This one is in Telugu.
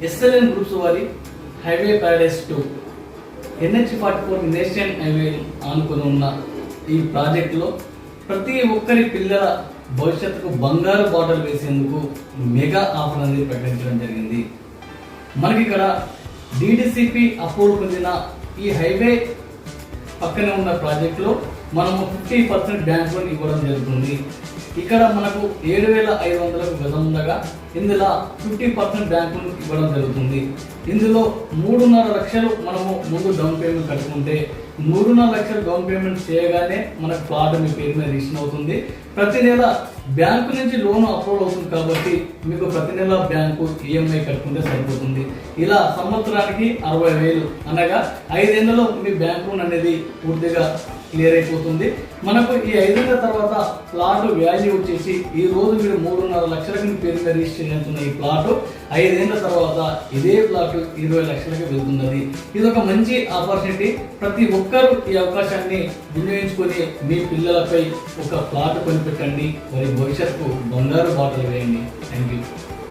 SLN గ్రూప్స్ వారి highway Paradise 2 NH44 national highway ఆనుకొని ఉన్న ఈ ప్రాజెక్టులో ప్రతి ఒక్కరి పిల్లల భవిష్యత్తుకు బంగారు బాటలు వేసేందుకు మెగా ఆఫర్ అనేది ప్రకటించడం జరిగింది. మనకి ఇక్కడ DDCP అప్రూవల్ పొందిన ఈ హైవే పక్కనే ఉన్న ప్రాజెక్టులో మనము 50% బ్యాంక్ లోన్ ఇవ్వడం జరుగుతుంది. ఇక్కడ మనకు 7,500 గజం ఉండగా ఇందులో 50% బ్యాంక్ లోన్ ఇవ్వడం జరుగుతుంది. ఇందులో 3.5 లక్షలు మనము ముందు డౌన్ పేమెంట్ కట్టుకుంటే 3.5 లక్షలు డౌన్ పేమెంట్ చేయగానే మనకు ప్లాట్ మీ పేరు మీద రిజిస్టర్ అవుతుంది. ప్రతి నెల బ్యాంకు నుంచి లోన్ అప్రూవల్ అవుతుంది కాబట్టి మీకు ప్రతి నెల బ్యాంకు EMI కట్టుకుంటే సరిపోతుంది. ఇలా సంవత్సరానికి 60,000 అనగా 5 ఏళ్లలో మీ బ్యాంక్ లోన్ అనేది పూర్తిగా క్లియర్ అయిపోతుంది. మనకు ఈ 5 ఏళ్ల తర్వాత ప్లాట్ వాల్యూ వచ్చేసి ఈ రోజు మీరు 3.5 లక్షలకు మీ పేరు మీద రిజిస్టర్ చేస్తున్న ఈ ప్లాట్ 5 ఏళ్ల తర్వాత ఇదే ప్లాట్ 20 లక్షలకి వెళ్తున్నది. ఇది ఒక మంచి ఆపర్చునిటీ. ప్రతి ఒక్కరూ ఈ అవకాశాన్ని వినియోగించుకొని మీ పిల్లలపై ఒక ప్లాట్ కొనిపెట్టండి. వారి భవిష్యత్తుకు బంగారు బాటలు వేయండి. Thank you.